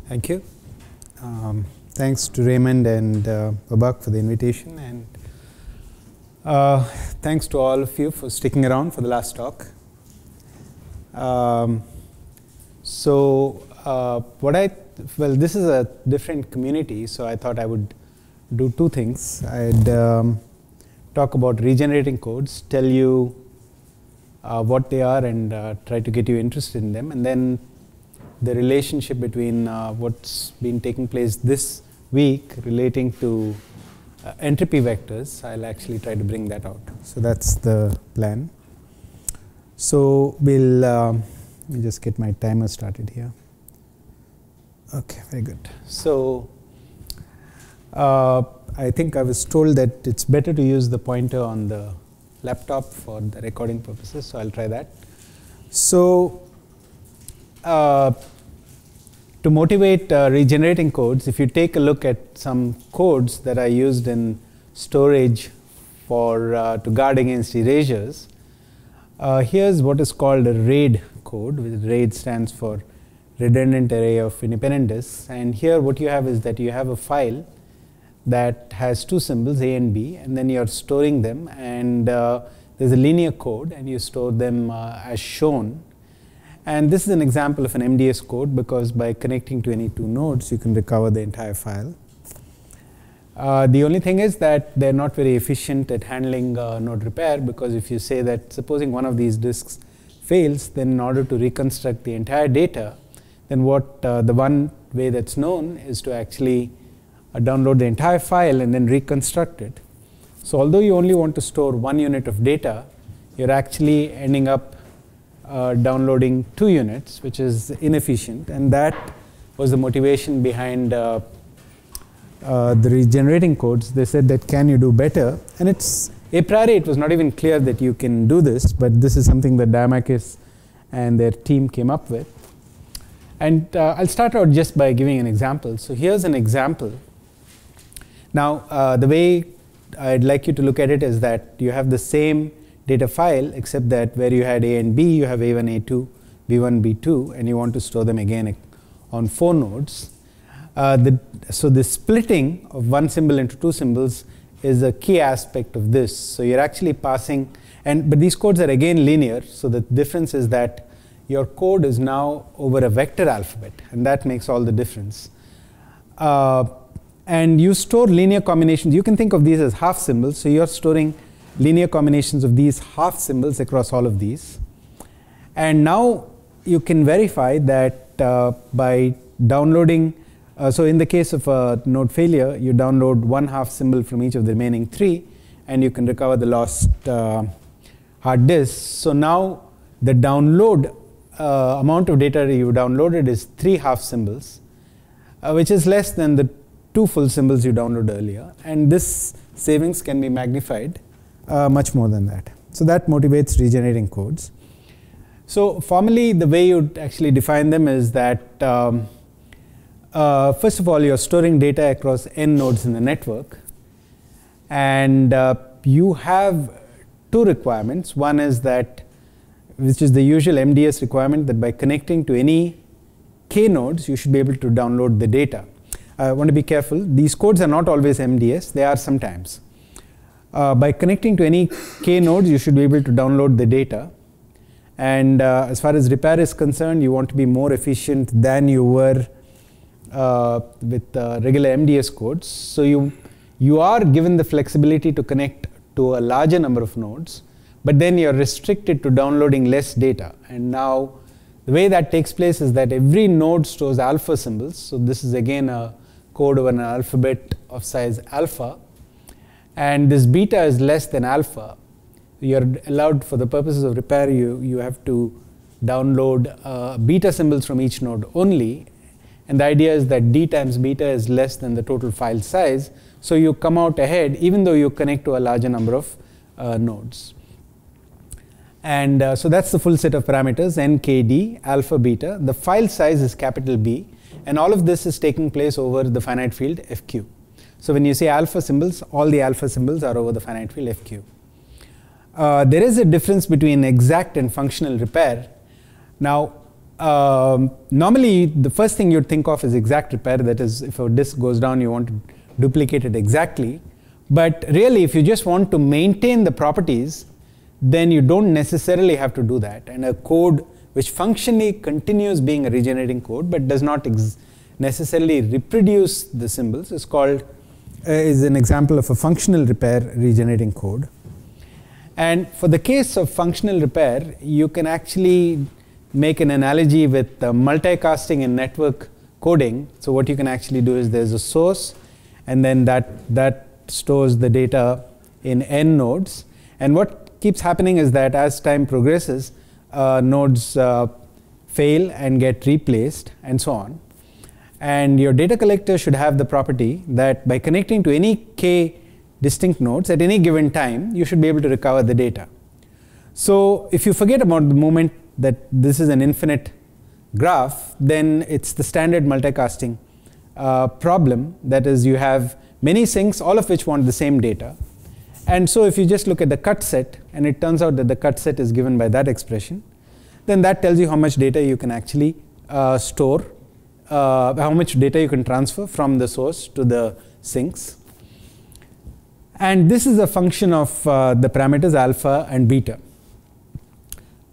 Thank you. Thanks to Raymond and Babak for the invitation, and thanks to all of you for sticking around for the last talk. Well, this is a different community, so I thought I would do two things. I'd talk about regenerating codes, tell you what they are, and try to get you interested in them, and then the relationship between what's been taking place this week relating to entropy vectors. I'll actually try to bring that out. So that's the plan. So we'll, let me just get my timer started here. Okay, very good. So I think I was told that it's better to use the pointer on the laptop for the recording purposes, so I'll try that. So to motivate regenerating codes, if you take a look at some codes that are used in storage for to guard against erasures, here's what is called a RAID code. RAID stands for redundant array of independent disks, and here what you have is that you have a file that has two symbols A and B, and then you're storing them, and there's a linear code, and you store them as shown. And this is an example of an MDS code, because by connecting to any two nodes, you can recover the entire file. The only thing is that they're not very efficient at handling node repair, because if you say that supposing one of these disks fails, then in order to reconstruct the entire data, then what the one way that's known is to actually download the entire file and then reconstruct it. So although you only want to store 1 unit of data, you're actually ending up downloading 2 units, which is inefficient, and that was the motivation behind the regenerating codes. They said that can you do better, and it's a priori it was not even clear that you can do this, but this is something that Diamakis and their team came up with. And I'll start out just by giving an example. So here's an example. Now the way I'd like you to look at it is that you have the same data file, except that where you had A and B, you have A1, A2, B1, B2, and you want to store them again on 4 nodes. So the splitting of one symbol into 2 symbols is a key aspect of this. So you're actually passing, but these codes are again linear, so the difference is that your code is now over a vector alphabet, and that makes all the difference. And you store linear combinations. You can think of these as half symbols, so you're storing linear combinations of these half symbols across all of these. And now you can verify that by downloading, so in the case of a node failure, you download 1 half symbol from each of the remaining 3, and you can recover the lost hard disk. So now the download amount of data you downloaded is 3 half symbols, which is less than the 2 full symbols you downloaded earlier, and this savings can be magnified much more than that. So that motivates regenerating codes. So formally, the way you actually define them is that first of all, you're storing data across n nodes in the network, and you have 2 requirements. One is that, which is the usual MDS requirement, that by connecting to any k nodes, you should be able to download the data. I want to be careful. These codes are not always MDS. They are sometimes. By connecting to any k nodes, you should be able to download the data. And as far as repair is concerned, you want to be more efficient than you were with regular MDS codes. So you are given the flexibility to connect to a larger number of nodes, but then you're restricted to downloading less data. And now the way that takes place is that every node stores alpha symbols. So this is again a code over an alphabet of size alpha. And this beta is less than alpha. You're allowed, for the purposes of repair, you have to download beta symbols from each node only. And the idea is that d times beta is less than the total file size. So you come out ahead even though you connect to a larger number of nodes. And so that's the full set of parameters, n, k, d, alpha, beta. The file size is capital B. And all of this is taking place over the finite field fq. So when you say alpha symbols, all the alpha symbols are over the finite field fq. There is a difference between exact and functional repair. Now, Normally, the first thing you'd think of is exact repair. That is, if a disk goes down, you want to duplicate it exactly. But really, if you just want to maintain the properties, then you don't necessarily have to do that. And a code which functionally continues being a regenerating code but does not necessarily reproduce the symbols is called is an example of a functional repair regenerating code. And for the case of functional repair, you can actually make an analogy with multicasting in network coding. So what you can actually do is there's a source, and then that stores the data in n nodes. And what keeps happening is that as time progresses, nodes fail and get replaced, and so on. And your data collector should have the property that by connecting to any k distinct nodes at any given time, you should be able to recover the data. So if you forget about the moment that this is an infinite graph, then it's the standard multicasting problem. That is, you have many sinks, all of which want the same data. And so if you just look at the cut set, and it turns out that the cut set is given by that expression, then that tells you how much data you can actually store, how much data you can transfer from the source to the sinks. And this is a function of the parameters alpha and beta.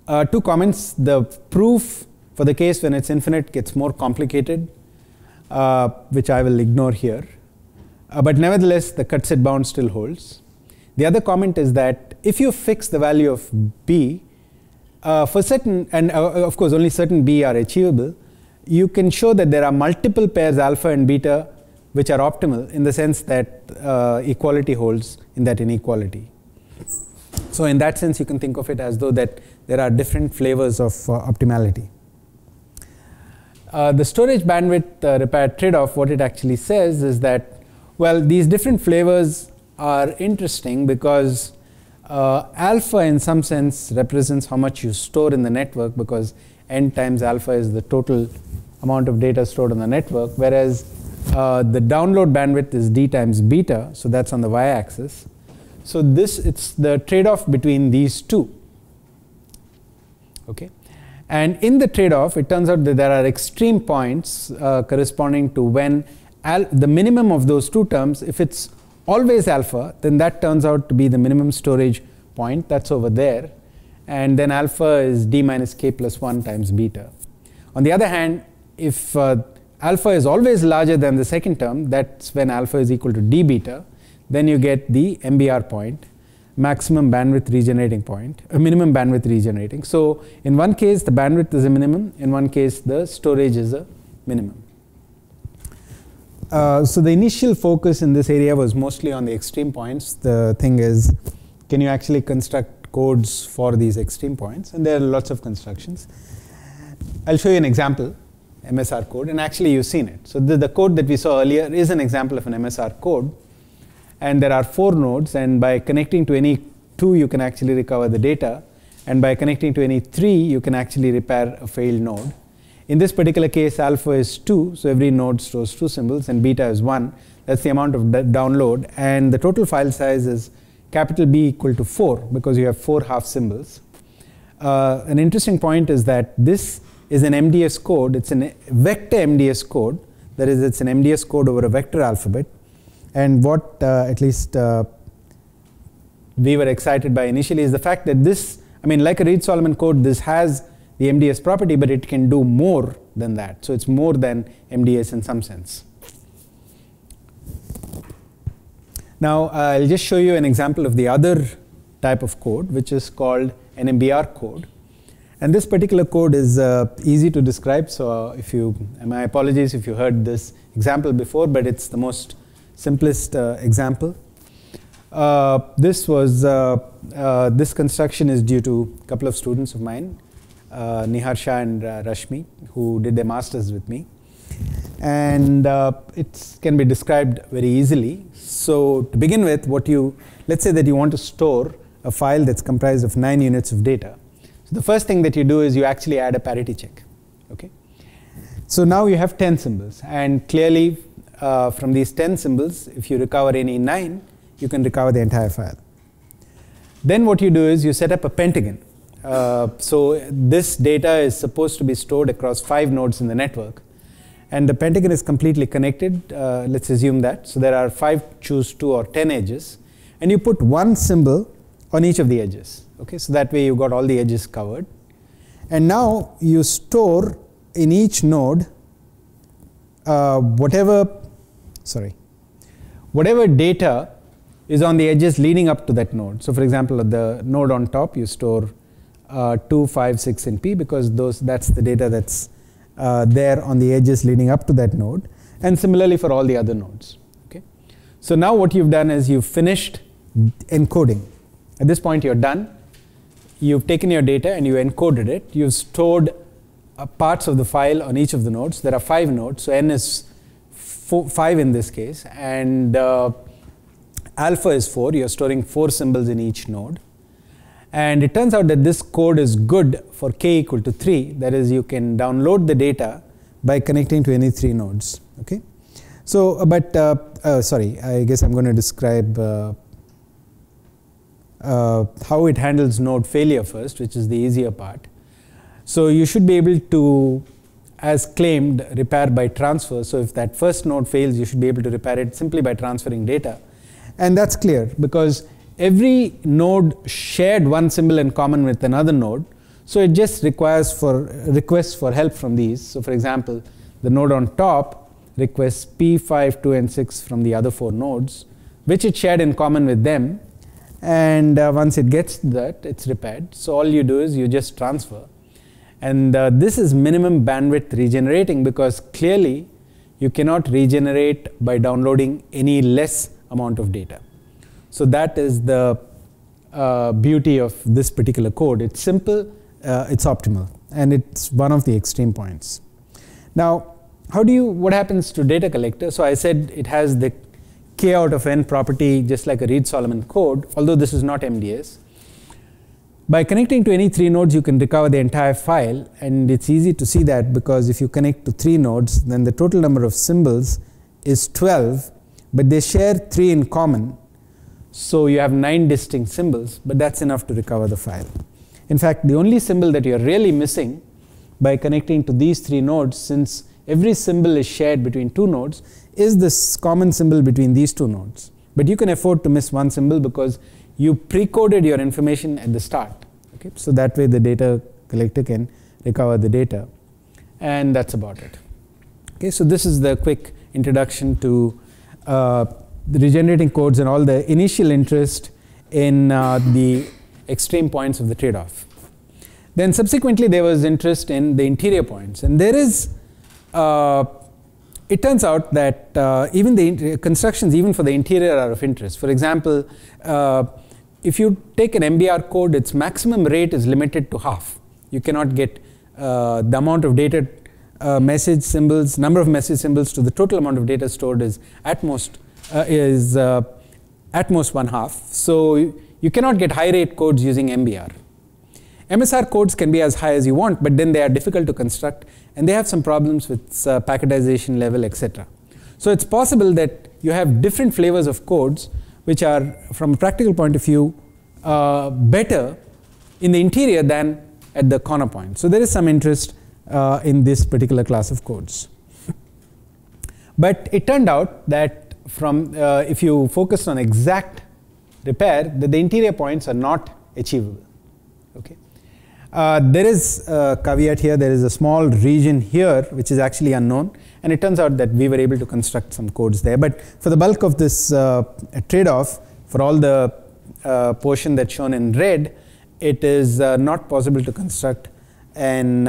2 comments. The proof for the case when it's infinite gets more complicated, which I will ignore here. But nevertheless, the cut set bound still holds. The other comment is that if you fix the value of b for certain, and of course only certain b are achievable, you can show that there are multiple pairs alpha and beta which are optimal, in the sense that equality holds in that inequality. So in that sense, you can think of it as though that there are different flavors of optimality. The storage bandwidth repair trade-off, what it actually says is that, well, these different flavors are interesting because alpha in some sense represents how much you store in the network, because n times alpha is the total amount of data stored on the network, whereas the download bandwidth is d times beta, so that's on the y-axis. So it's the trade-off between these two. Okay, and in the trade-off, it turns out that there are extreme points corresponding to when the minimum of those two terms, if it's always alpha, then that turns out to be the minimum storage point. That's over there. And then alpha is d minus k plus 1 times beta. On the other hand, if alpha is always larger than the second term, that's when alpha is equal to d beta, then you get the MBR point, maximum bandwidth regenerating point, minimum bandwidth regenerating. So in one case, the bandwidth is a minimum. In one case, the storage is a minimum. So the initial focus in this area was mostly on the extreme points. The thing is, can you actually construct codes for these extreme points? And there are lots of constructions. I'll show you an example, MSR code, and actually you've seen it. So the code that we saw earlier is an example of an MSR code. And there are 4 nodes, and by connecting to any 2, you can actually recover the data. And by connecting to any 3, you can actually repair a failed node. In this particular case, alpha is 2, so every node stores 2 symbols, and beta is 1. That's the amount of download. And the total file size is capital B equal to 4, because you have 4 half symbols. An interesting point is that this is an MDS code. It's a vector MDS code. That is, it's an MDS code over a vector alphabet. And what at least we were excited by initially is the fact that this, I mean, like a Reed-Solomon code, this has the MDS property, but it can do more than that. So it's more than MDS in some sense. Now I'll just show you an example of the other type of code, which is called an MBR code. And this particular code is easy to describe. So my apologies if you heard this example before, but it's the most simplest example. This construction is due to a couple of students of mine, Niharsha and Rashmi, who did their masters with me. And it can be described very easily. So to begin with, let's say that you want to store a file that's comprised of 9 units of data. So the first thing that you do is you actually add a parity check. Okay. So now you have 10 symbols, and clearly from these 10 symbols, if you recover any 9, you can recover the entire file. Then what you do is you set up a pentagon. So this data is supposed to be stored across 5 nodes in the network. And the Pentagon is completely connected. Let's assume that. So there are 5, choose 2 or 10 edges. And you put one symbol on each of the edges. Okay, so that way you got all the edges covered. And now you store in each node whatever data is on the edges leading up to that node. So for example, at the node on top, you store 2, 5, 6 and P, because that's the data that's there on the edges leading up to that node. And similarly for all the other nodes. Okay? So now what you've done is you've finished encoding. At this point, you're done. You've taken your data and you encoded it. You've stored parts of the file on each of the nodes. There are 5 nodes, so n is 5 in this case, and alpha is 4. You're storing 4 symbols in each node. And it turns out that this code is good for k equal to 3. That is, you can download the data by connecting to any 3 nodes. Okay? So, sorry, I guess I'm going to describe how it handles node failure first, which is the easier part. So you should be able to, as claimed, repair by transfer. So if that first node fails, you should be able to repair it simply by transferring data. And that's clear because every node shared one symbol in common with another node. So it just requires requests for help from these. So for example, the node on top requests P, 5, 2 and 6 from the other 4 nodes, which it shared in common with them. And once it gets that, it's repaired. So all you do is you just transfer. And this is minimum bandwidth regenerating, because clearly you cannot regenerate by downloading any less amount of data. So that is the beauty of this particular code. It's simple, it's optimal, and it's one of the extreme points. Now, what happens to data collector? So I said it has the k out of n property, just like a Reed-Solomon code, although this is not MDS. By connecting to any 3 nodes, you can recover the entire file, and it's easy to see that because if you connect to 3 nodes, then the total number of symbols is 12, but they share 3 in common. So you have 9 distinct symbols, but that's enough to recover the file. In fact, the only symbol that you're really missing by connecting to these 3 nodes, since every symbol is shared between 2 nodes, is this common symbol between these 2 nodes. But you can afford to miss one symbol because you pre-coded your information at the start. Okay? So that way the data collector can recover the data. And that's about it. Okay, so this is the quick introduction to the regenerating codes and all the initial interest in the extreme points of the trade-off. Then subsequently there was interest in the interior points. And there is, it turns out that even the constructions even for the interior are of interest. For example, if you take an MBR code, its maximum rate is limited to half. You cannot get the amount of data message symbols, number of message symbols to the total amount of data stored is at most 1/2. So you cannot get high rate codes using MBR. MSR codes can be as high as you want, but then they are difficult to construct and they have some problems with packetization level, etc. So it's possible that you have different flavors of codes which are, from a practical point of view, better in the interior than at the corner point. So there is some interest in this particular class of codes. But it turned out that if you focus on exact repair, that the interior points are not achievable. Okay. There is a caveat here. There is a small region here which is actually unknown, and it turns out that we were able to construct some codes there. But for the bulk of this trade-off, for all the portion that's shown in red, it is not possible to construct an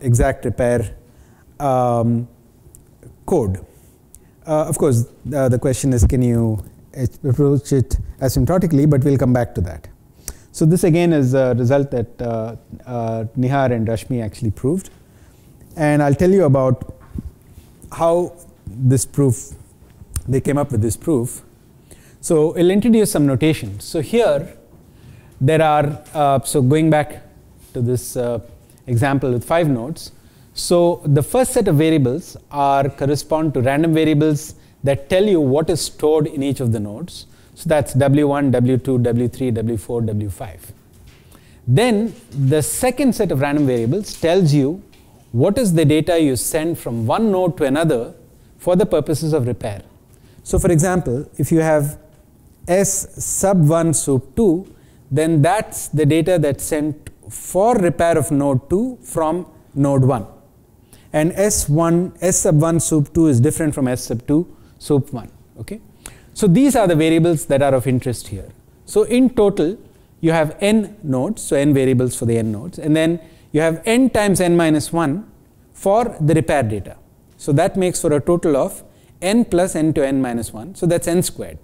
exact repair code. Of course, the question is, can you approach it asymptotically? But we'll come back to that. So this again is a result that Nihar and Rashmi actually proved. And I'll tell you about how this proof, they came up with this proof. So I'll introduce some notation. So here there are, so going back to this example with 5 nodes. So the first set of variables correspond to random variables that tell you what is stored in each of the nodes. So that's W1, W2, W3, W4, W5. Then the second set of random variables tells you what is the data you send from one node to another for the purposes of repair. So for example, if you have S sub 1 sub 2, then that's the data that's sent for repair of node 2 from node 1. And S sub 1 sub 2 is different from S sub 2 sub 1. Okay? So these are the variables that are of interest here. So in total, you have n nodes, so n variables for the n nodes, and then you have n times n minus 1 for the repair data. So that makes for a total of n plus n to n minus 1, so that's n squared.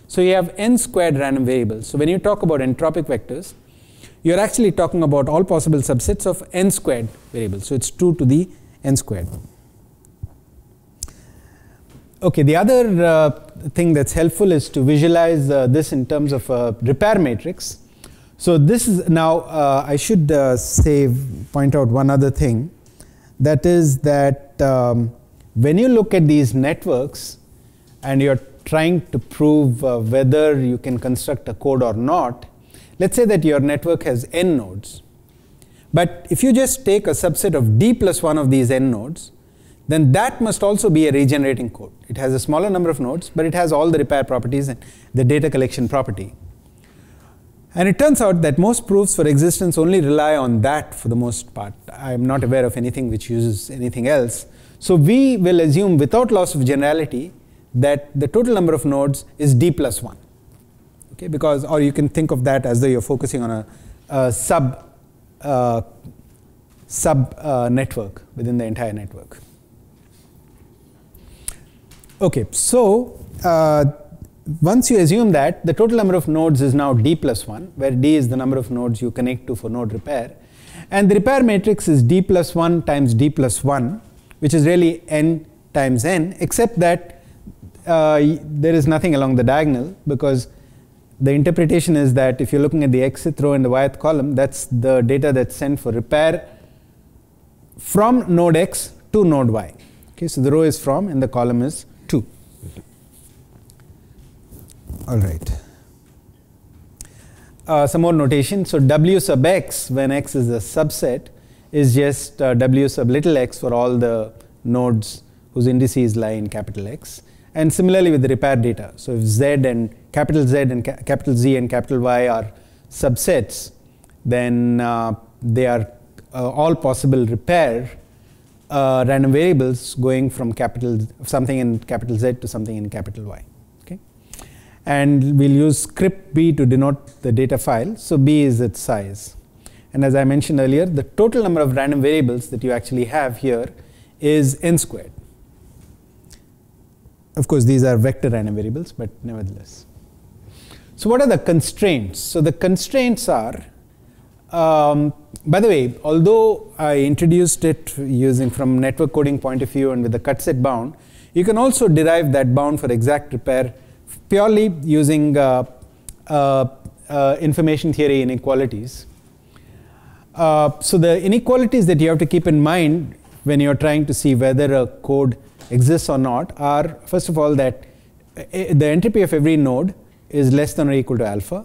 So you have n squared random variables. So when you talk about entropic vectors, you're actually talking about all possible subsets of n squared variables. So it's 2 to the n squared. Okay, the other thing that's helpful is to visualize this in terms of a repair matrix. So this is now, I should point out one other thing. That is that when you look at these networks and you're trying to prove whether you can construct a code or not, let's say that your network has n nodes. But if you just take a subset of d plus 1 of these n nodes, then that must also be a regenerating code. It has a smaller number of nodes, but it has all the repair properties and the data collection property. And it turns out that most proofs for existence only rely on that for the most part. I am not aware of anything which uses anything else. So we will assume without loss of generality that the total number of nodes is d plus 1. Okay, because, or you can think of that as though you're focusing on a sub network within the entire network. Okay, so once you assume that, the total number of nodes is now d plus 1, where d is the number of nodes you connect to for node repair. And the repair matrix is d plus 1 times d plus 1, which is really n times n, except that there is nothing along the diagonal, because the interpretation is that if you're looking at the xth row and the yth column, that's the data that's sent for repair from node x to node y. Okay, so the row is from and the column is to. All right. Some more notation. So w sub x, when x is a subset, is just w sub little x for all the nodes whose indices lie in capital X. And similarly with the repair data. So if Z and capital Z and capital Y are subsets, then they are all possible repair random variables going from something in capital Z to something in capital Y. Okay? And we'll use script B to denote the data file. So B is its size. And as I mentioned earlier, the total number of random variables that you actually have here is n squared. Of course, these are vector random variables, but nevertheless. So what are the constraints? So the constraints are, by the way, although I introduced it using from network coding point of view and with the cut set bound, you can also derive that bound for exact repair purely using information theory inequalities. So the inequalities that you have to keep in mind when you're trying to see whether a code exists or not are, first of all, that the entropy of every node is less than or equal to alpha.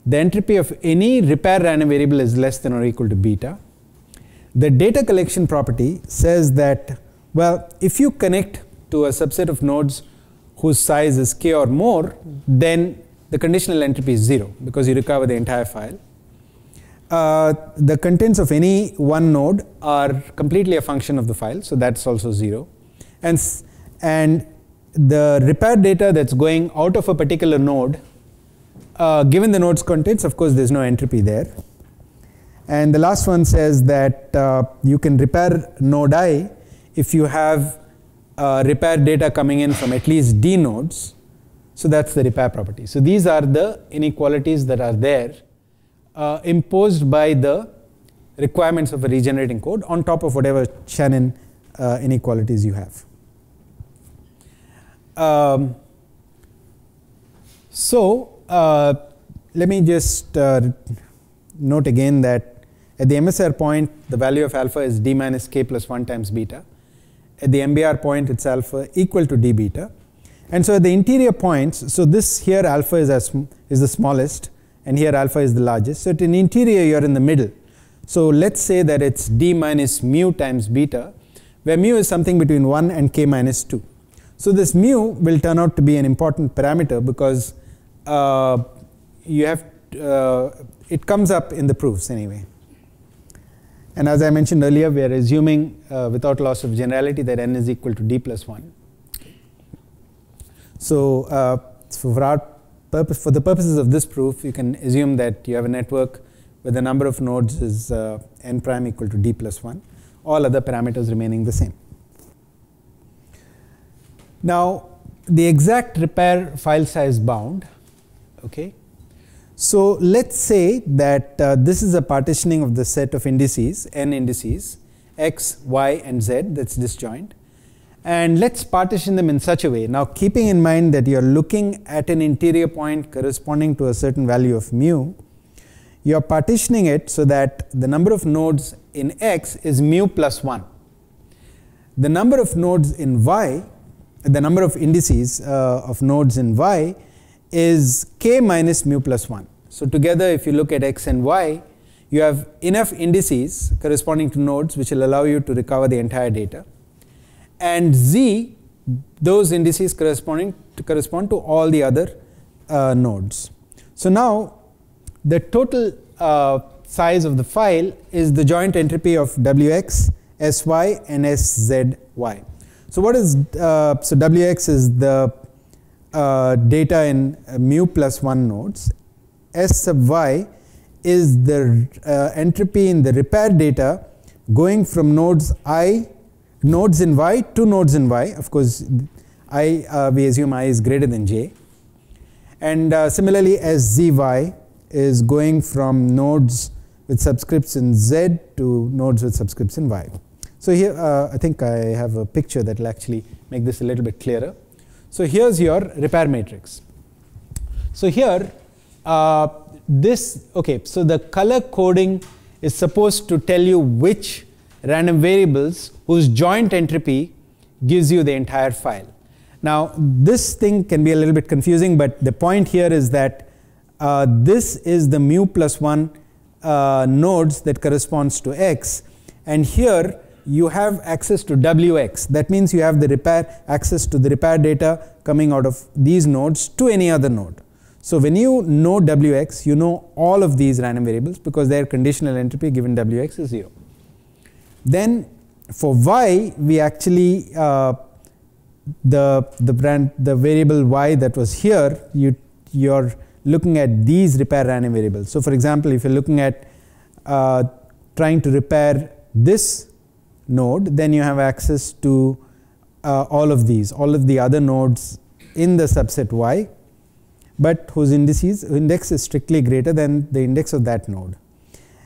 The entropy of any repair random variable is less than or equal to beta. The data collection property says that, well, if you connect to a subset of nodes whose size is k or more, then the conditional entropy is 0 because you recover the entire file. The contents of any one node are completely a function of the file, so that's also 0. And the repair data that's going out of a particular node, given the node's contents, of course there's no entropy there. And the last one says that you can repair node I if you have repair data coming in from at least d nodes. So that's the repair property. So these are the inequalities that are there imposed by the requirements of a regenerating code on top of whatever Shannon inequalities you have. Let me just note again that at the MSR point, the value of alpha is d minus k plus 1 times beta. At the MBR point, it's alpha equal to d beta. And so at the interior points, so this here alpha is the smallest, and here alpha is the largest. So at an interior, you're in the middle. So let's say that it's d minus mu times beta, where mu is something between 1 and k minus 2. So this mu will turn out to be an important parameter because it comes up in the proofs anyway. And as I mentioned earlier, we are assuming without loss of generality that n is equal to d plus 1. So for the purposes of this proof, you can assume that you have a network where the number of nodes is n prime equal to d plus 1, all other parameters remaining the same. Now, the exact repair file size bound, okay. So let's say that this is a partitioning of the set of indices, n indices, x, y, and z, that's disjoint. And let's partition them in such a way. Now, keeping in mind that you're looking at an interior point corresponding to a certain value of mu, you're partitioning it so that the number of nodes in x is mu plus 1. The number of nodes in y, the number of indices of nodes in y is k minus mu plus 1. So together, if you look at x and y, you have enough indices corresponding to nodes which will allow you to recover the entire data. And z, those indices correspond to all the other nodes. So now, the total size of the file is the joint entropy of wx, sy, and szy. So what is so wx is the data in mu plus 1 nodes. S sub y is the entropy in the repair data going from nodes in y to nodes in y. Of course, we assume I is greater than j. And similarly, szy is going from nodes with subscripts in z to nodes with subscripts in y. So here, I think I have a picture that will actually make this a little bit clearer. So here's your repair matrix. So here, so the color coding is supposed to tell you which random variables whose joint entropy gives you the entire file. Now, this thing can be a little bit confusing, but the point here is that this is the mu plus 1 nodes that corresponds to x, and here you have access to wx. That means you have the access to the repair data coming out of these nodes to any other node. So when you know wx, you know all of these random variables because their conditional entropy given wx is 0. Then for y, we actually the variable y that was here, you're looking at these repair random variables. So for example, if you're looking at trying to repair this node, then you have access to all of the other nodes in the subset y, but whose index is strictly greater than the index of that node.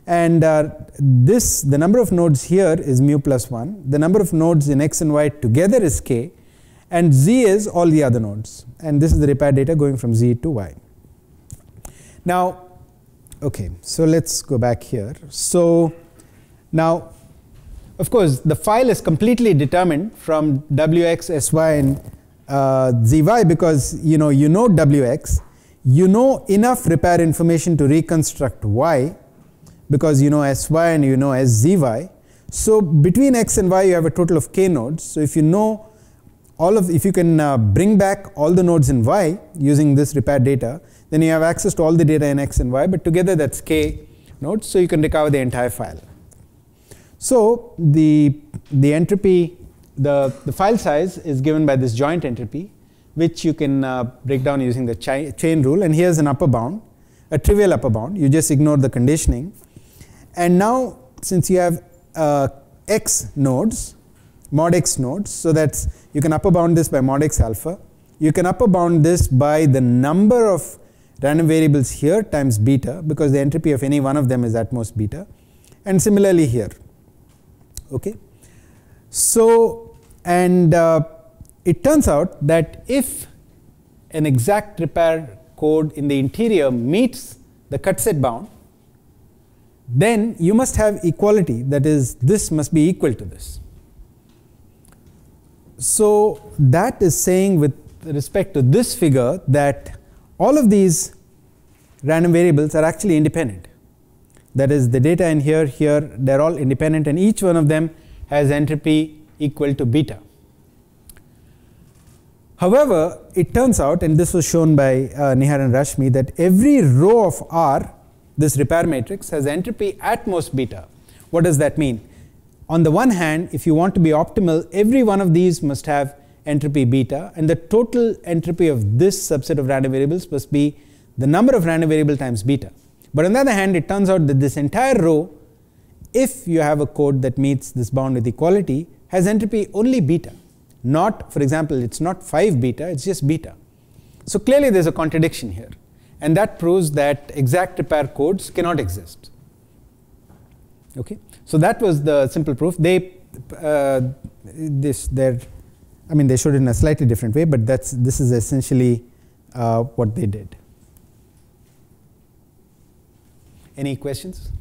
And the number of nodes here is mu plus 1. The number of nodes in x and y together is k, and z is all the other nodes. And this is the repair data going from z to y. Now, okay, so let's go back here. So now, of course, the file is completely determined from wx, sy, and zy because you know wx, you know enough repair information to reconstruct y because you know sy and you know szy. So between x and y, you have a total of k nodes. So if you know if you can bring back all the nodes in y using this repair data, then you have access to all the data in x and y, but together that's k nodes, so you can recover the entire file. So the entropy, the file size is given by this joint entropy, which you can break down using the chain rule. And here's an upper bound, a trivial upper bound. You just ignore the conditioning. And now, since you have x nodes, mod x nodes, so that's you can upper bound this by mod x alpha. You can upper bound this by the number of random variables here times beta, because the entropy of any one of them is at most beta. And similarly here. Okay. So, and it turns out that if an exact repair code in the interior meets the cut set bound, then you must have equality, that is, this must be equal to this. So that is saying with respect to this figure that all of these random variables are actually independent. That is, the data in here, they're all independent, and each one of them has entropy equal to beta. However, it turns out, and this was shown by Nihar and Rashmi, that every row of R, this repair matrix, has entropy at most beta. What does that mean? On the one hand, if you want to be optimal, every one of these must have entropy beta, and the total entropy of this subset of random variables must be the number of random variable times beta. But on the other hand, it turns out that this entire row, if you have a code that meets this bound with equality, has entropy only beta. Not, for example, it's not 5 beta, it's just beta. So clearly there's a contradiction here. And that proves that exact repair codes cannot exist. Okay? So that was the simple proof. They showed it in a slightly different way, but this is essentially what they did. Any questions?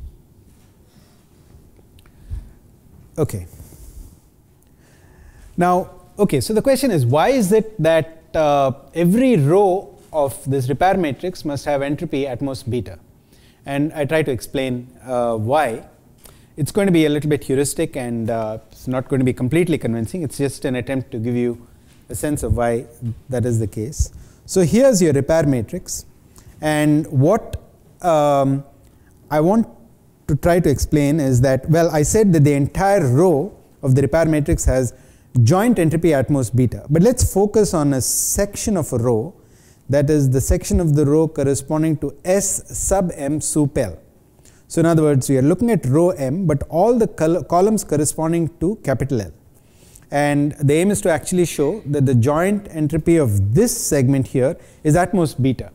Okay. Now, okay, so the question is, why is it that every row of this repair matrix must have entropy at most beta? And I try to explain why. It's going to be a little bit heuristic, and it's not going to be completely convincing. It's just an attempt to give you a sense of why that is the case. So here's your repair matrix, and what I want to try to explain is that, well, I said that the entire row of the repair matrix has joint entropy at most beta. But let's focus on a section of a row, that is the section of the row corresponding to S sub m sup L. So in other words, we are looking at row m, but all the columns corresponding to capital L. And the aim is to actually show that the joint entropy of this segment here is at most beta.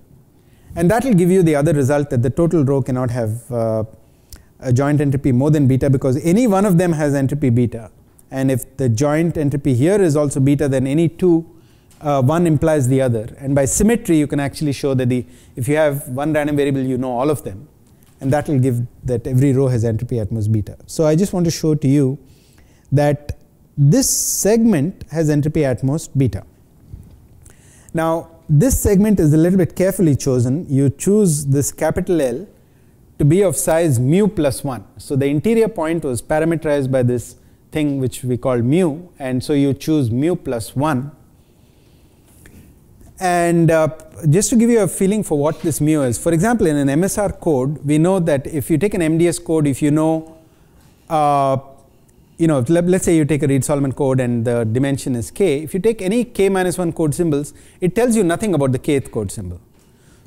And that will give you the other result, that the total row cannot have a joint entropy more than beta, because any one of them has entropy beta. And if the joint entropy here is also beta, then any two, one implies the other. And by symmetry, you can actually show that if you have one random variable, you know all of them. And that will give that every row has entropy at most beta. So I just want to show to you that this segment has entropy at most beta. Now, this segment is a little bit carefully chosen. You choose this capital L to be of size mu plus 1. So the interior point was parameterized by this thing which we call mu, and so you choose mu plus 1. And just to give you a feeling for what this mu is, for example, in an MSR code, we know that if you take an MDS code, if you know, let's say you take a Reed-Solomon code and the dimension is k, if you take any k-1 code symbols, it tells you nothing about the kth code symbol.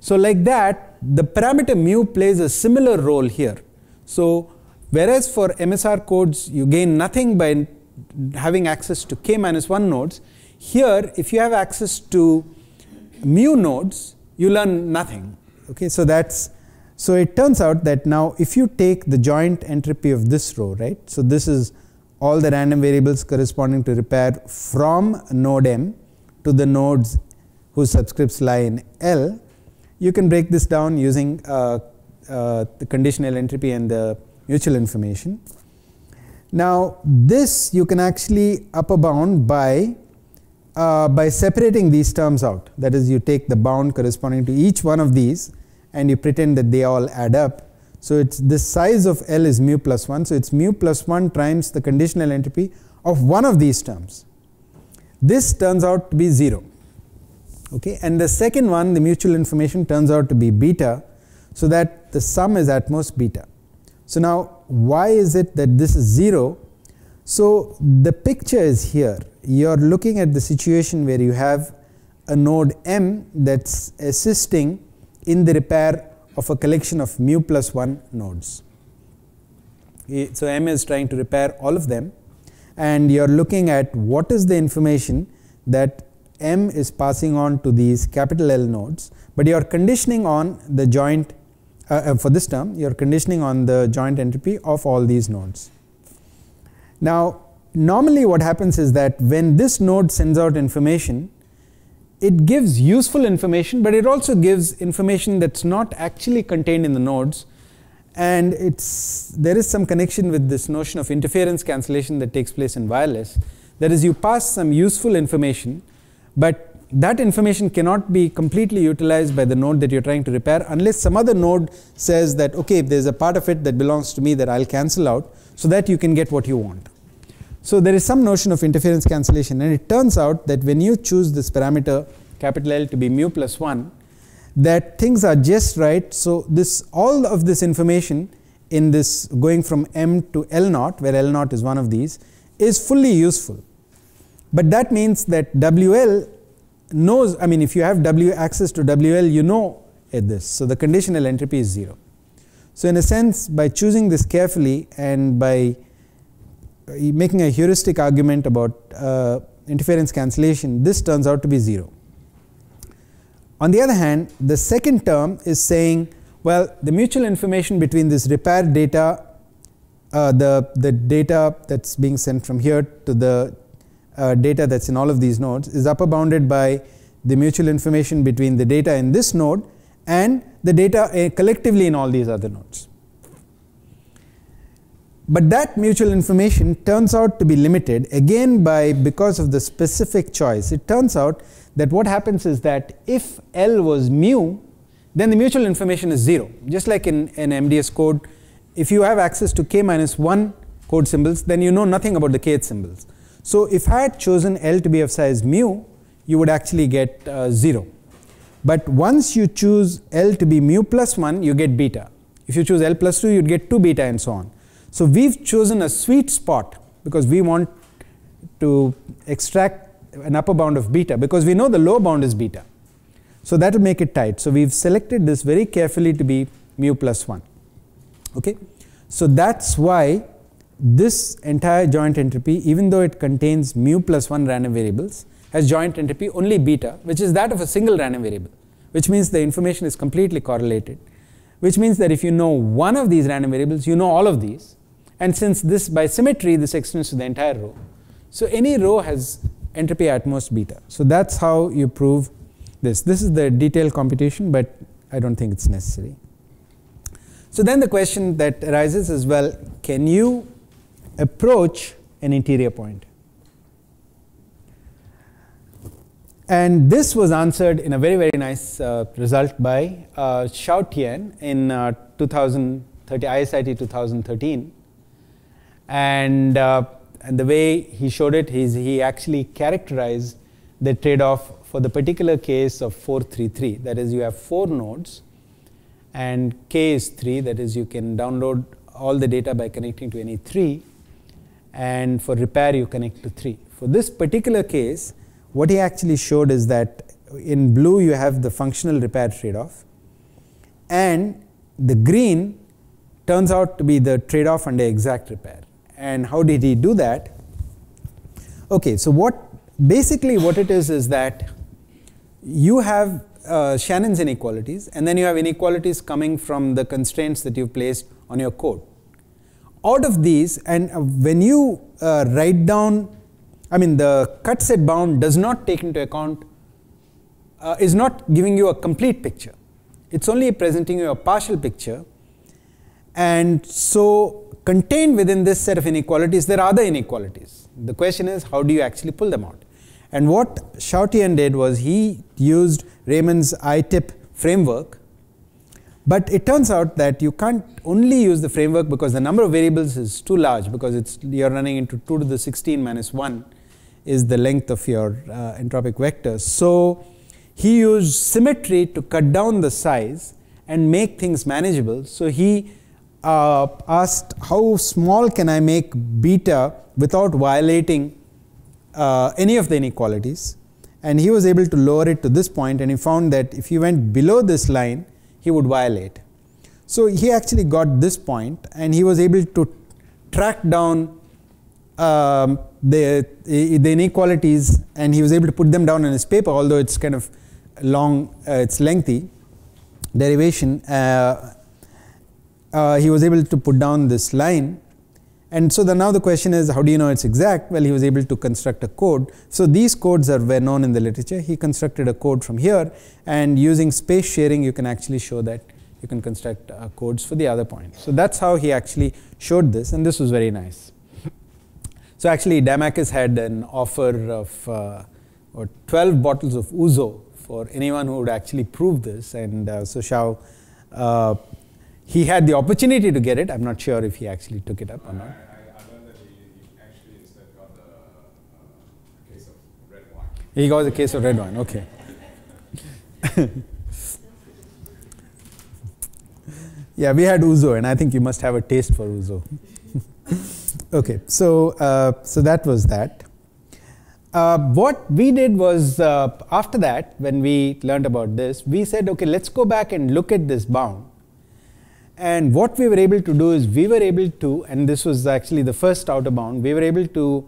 So like that, the parameter mu plays a similar role here. So whereas for MSR codes, you gain nothing by having access to k-1 nodes, here, if you have access to mu nodes, you learn nothing. Okay, so it turns out that now if you take the joint entropy of this row, right, so this is all the random variables corresponding to repair from node m to the nodes whose subscripts lie in L, you can break this down using the conditional entropy and the mutual information. Now this you can actually upper bound by separating these terms out. That is, you take the bound corresponding to each one of these and you pretend that they all add up. So it's the size of L is mu plus 1. So it's mu plus 1 times the conditional entropy of one of these terms. This turns out to be 0. Okay, and the second one, the mutual information, turns out to be beta, so that the sum is at most beta. So now why is it that this is 0? So the picture is here. You're looking at the situation where you have a node m that's assisting in the repair of a collection of mu plus 1 nodes. So m is trying to repair all of them, and you're looking at what is the information that m is passing on to these capital L nodes, but you're conditioning on the joint, for this term, you're conditioning on the joint entropy of all these nodes. Now, normally what happens is that when this node sends out information, it gives useful information, but it also gives information that's not actually contained in the nodes, and there is some connection with this notion of interference cancellation that takes place in wireless. That is, you pass some useful information, but that information cannot be completely utilized by the node that you're trying to repair unless some other node says that, okay, there's a part of it that belongs to me that I'll cancel out so that you can get what you want. So there is some notion of interference cancellation, and it turns out that when you choose this parameter capital L to be mu plus 1, that things are just right. So all of this information in this going from M to L naught, where L naught is one of these, is fully useful. But that means that WL knows, I mean, if you have access to WL, you know this. So the conditional entropy is 0. So in a sense, by choosing this carefully and by making a heuristic argument about interference cancellation, this turns out to be 0. On the other hand, the second term is saying, well, the mutual information between this repair data, the data that's being sent from here to the data that's in all of these nodes, is upper bounded by the mutual information between the data in this node and the data collectively in all these other nodes. But that mutual information turns out to be limited again because of the specific choice. It turns out that what happens is that if L was mu, then the mutual information is 0. Just like in MDS code, if you have access to k minus 1 code symbols, then you know nothing about the kth symbols. So if I had chosen L to be of size mu, you would actually get 0. But once you choose L to be mu plus 1, you get beta. If you choose L plus 2, you'd get 2 beta and so on. So we've chosen a sweet spot because we want to extract an upper bound of beta because we know the lower bound is beta. So that will make it tight. So we've selected this very carefully to be mu plus 1. Okay? So that's why this entire joint entropy, even though it contains mu plus 1 random variables, has joint entropy only beta, which is that of a single random variable, which means the information is completely correlated, which means that if you know one of these random variables, you know all of these. And since this, by symmetry, this extends to the entire row. So any row has entropy at most beta. So that's how you prove this. This is the detailed computation, but I don't think it's necessary. So then the question that arises is, well, can you approach an interior point? And this was answered in a very, very nice result by Xiao Tian in ISIT 2013. And the way he showed it is he actually characterized the trade-off for the particular case of 433. That is, you have 4 nodes and k is 3. That is, you can download all the data by connecting to any 3. And for repair, you connect to 3. For this particular case, what he actually showed is that in blue you have the functional repair trade-off, and the green turns out to be the trade-off under exact repair. And how did he do that? Okay, so basically what it is that you have Shannon's inequalities, and then you have inequalities coming from the constraints that you've placed on your code. Out of these, and when you write down, I mean, the cut set bound does not take into account, is not giving you a complete picture. It's only presenting you a partial picture. And so contained within this set of inequalities, there are other inequalities. The question is, how do you actually pull them out? And what Xiao Tian did was he used Raymond's I-tip framework. But it turns out that you can't only use the framework because the number of variables is too large, because you're running into 2 to the 16 minus 1 is the length of your entropic vectors. So he used symmetry to cut down the size and make things manageable. So he asked, how small can I make beta without violating any of the inequalities? And he was able to lower it to this point, and he found that if you went below this line, he would violate. So he actually got this point, and he was able to track down the inequalities, and he was able to put them down in his paper, although it's kind of long, it's lengthy derivation. He was able to put down this line. And so now the question is, how do you know it's exact? Well, he was able to construct a code. So these codes were known in the literature. He constructed a code from here, and using space sharing, you can actually show that you can construct codes for the other points. So that's how he actually showed this, and this was very nice. So actually, Damakis had an offer of or 12 bottles of ouzo for anyone who would actually prove this. And so Xiao, he had the opportunity to get it. I'm not sure if he actually took it up or not. I learned that he actually instead got a case of red wine. He got a case of red wine, okay. Yeah, we had ouzo, and I think you must have a taste for ouzo. Okay, so that was that. What we did was, after that, when we learned about this, we said, okay, let's go back and look at this bound. And what we were able to do is, we were able to, and this was actually the first outer bound, we were able to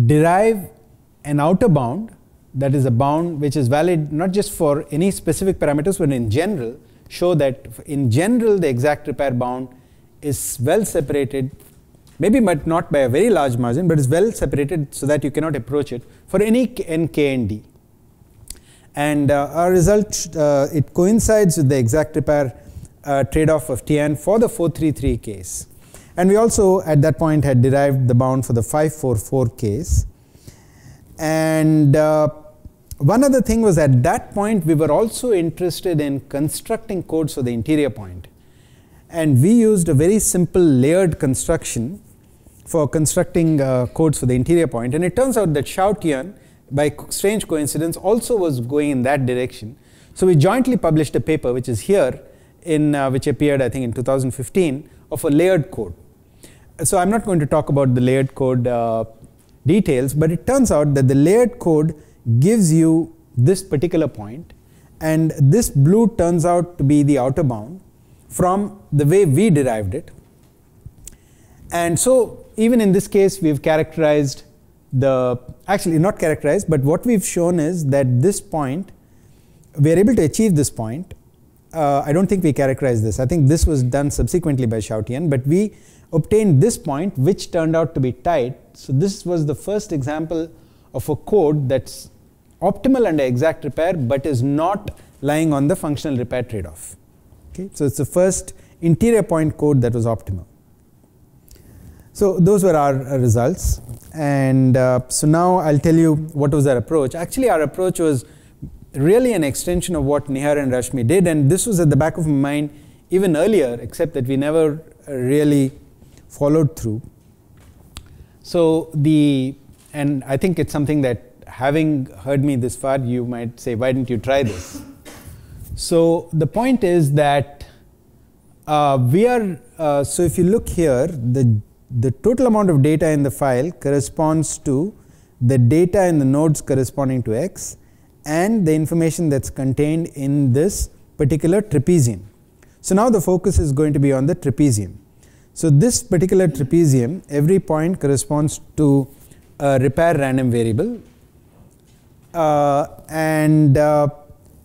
derive an outer bound that is a bound which is valid not just for any specific parameters, but in general, show that in general the exact repair bound is well separated, maybe but not by a very large margin, but is well separated so that you cannot approach it for any n, k, and d. And our result, it coincides with the exact repair trade-off of Tn for the 433 case. And we also at that point had derived the bound for the 544 case. And one other thing was, at that point we were also interested in constructing codes for the interior point. And we used a very simple layered construction for constructing codes for the interior point. And it turns out that Xiao-Tian, by strange coincidence, also was going in that direction. So we jointly published a paper which is here, which appeared I think in 2015, of a layered code. So I'm not going to talk about the layered code details, but it turns out that the layered code gives you this particular point, and this blue turns out to be the outer bound from the way we derived it. And so even in this case we've characterized actually not characterized, but what we've shown is that this point, we are able to achieve this point. I don't think we characterized this. I think this was done subsequently by Xiao-Tian, but we obtained this point which turned out to be tight. So this was the first example of a code that's optimal under exact repair but is not lying on the functional repair trade-off. Okay? So it's the first interior point code that was optimal. So those were our results, and so now I'll tell you what was our approach. Actually our approach was really an extension of what Nihar and Rashmi did, and this was at the back of my mind even earlier, except that we never really followed through. So and I think it's something that, having heard me this far, you might say, why didn't you try this? So the point is that so if you look here, the total amount of data in the file corresponds to the data in the nodes corresponding to X and the information that's contained in this particular trapezium. So now the focus is going to be on the trapezium. So this particular trapezium, every point corresponds to a repair random variable.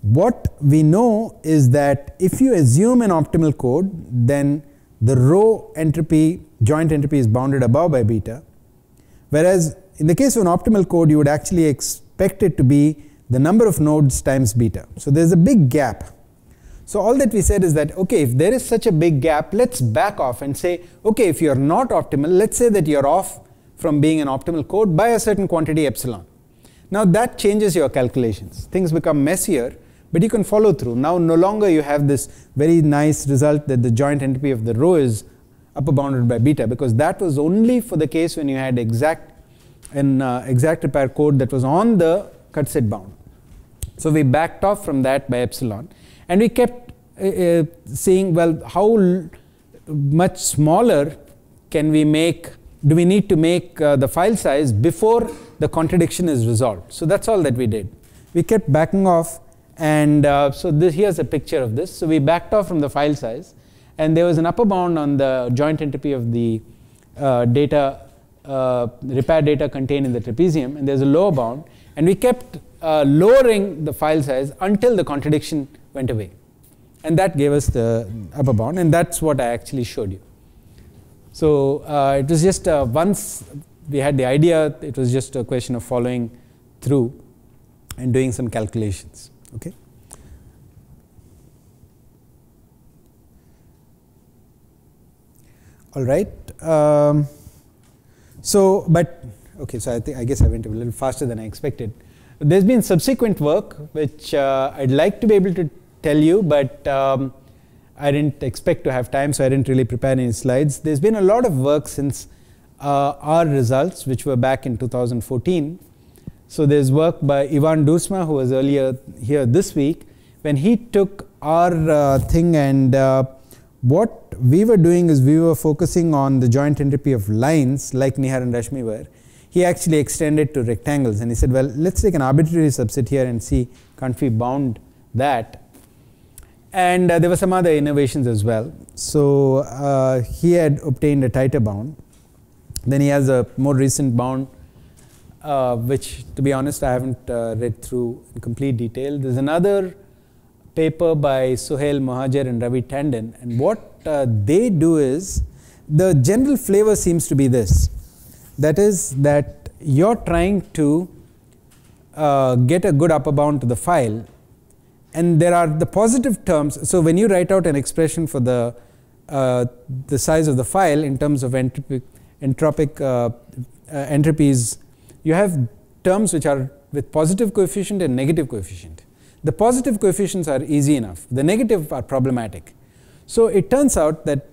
What we know is that if you assume an optimal code, then the row entropy, joint entropy, is bounded above by beta, whereas in the case of an optimal code you would actually expect it to be the number of nodes times beta. So there's a big gap. So all that we said is that, okay, if there is such a big gap, let's back off and say, okay, if you're not optimal, let's say that you're off from being an optimal code by a certain quantity epsilon. Now that changes your calculations. Things become messier, but you can follow through. Now no longer you have this very nice result that the joint entropy of the row is upper bounded by beta, because that was only for the case when you had exact repair code that was on the cut set bound. So we backed off from that by epsilon, and we kept saying, well, how much smaller can we make, do we need to make the file size before the contradiction is resolved? So that's all that we did. We kept backing off, and so here's a picture of this. So we backed off from the file size, and there was an upper bound on the joint entropy of the repair data contained in the trapezium, and there's a lower bound, and we kept lowering the file size until the contradiction went away, and that gave us the upper bound, and that's what I actually showed you. So it was just once we had the idea, it was just a question of following through and doing some calculations. Okay. All right. So I guess I went a little faster than I expected. There's been subsequent work which I'd like to be able to tell you, but I didn't expect to have time, so I didn't really prepare any slides. There's been a lot of work since our results, which were back in 2014. So there's work by Ivan Duursma, who was earlier here this week, when he took our thing, and what we were doing is we were focusing on the joint entropy of lines, like Nihar and Rashmi were. He actually extended to rectangles, and he said, well, let's take an arbitrary subset here and see, can't we bound that? And there were some other innovations as well. So he had obtained a tighter bound. Then he has a more recent bound, which, to be honest, I haven't read through in complete detail. There's another paper by Suhail Mohajer and Ravi Tandon, and what they do is, the general flavor seems to be this. That is that you're trying to get a good upper bound to the file, and there are the positive terms. So when you write out an expression for the size of the file in terms of entropic entropies, you have terms which are with positive coefficient and negative coefficient. The positive coefficients are easy enough. The negative are problematic. So it turns out that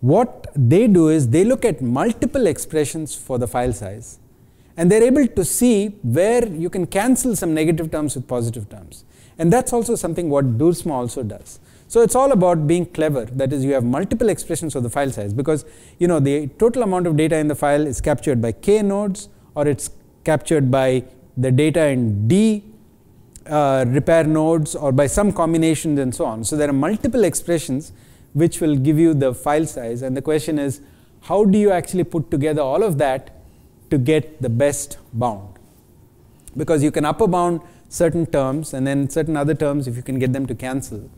what they do is they look at multiple expressions for the file size, and they're able to see where you can cancel some negative terms with positive terms. And that's also something what Duursma also does. So it's all about being clever. That is, you have multiple expressions of the file size, because the total amount of data in the file is captured by k nodes, or it's captured by the data in d repair nodes, or by some combinations and so on. So there are multiple expressions which will give you the file size, and the question is, how do you actually put together all of that to get the best bound? Because you can upper bound certain terms, and then certain other terms, if you can get them to cancel.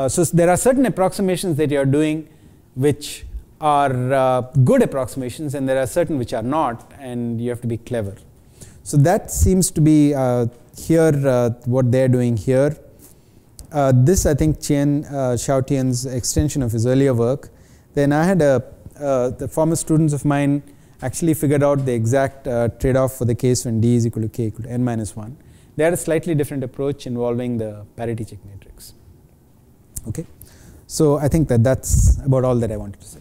So there are certain approximations that you are doing which are good approximations, and there are certain which are not, and you have to be clever. So that seems to be here what they're doing here. This, I think, Xiao Tian's extension of his earlier work. Then I had the former students of mine actually figured out the exact trade-off for the case when d is equal to k equal to n minus 1. They had a slightly different approach involving the parity check matrix. Okay, so I think that that's about all that I wanted to say.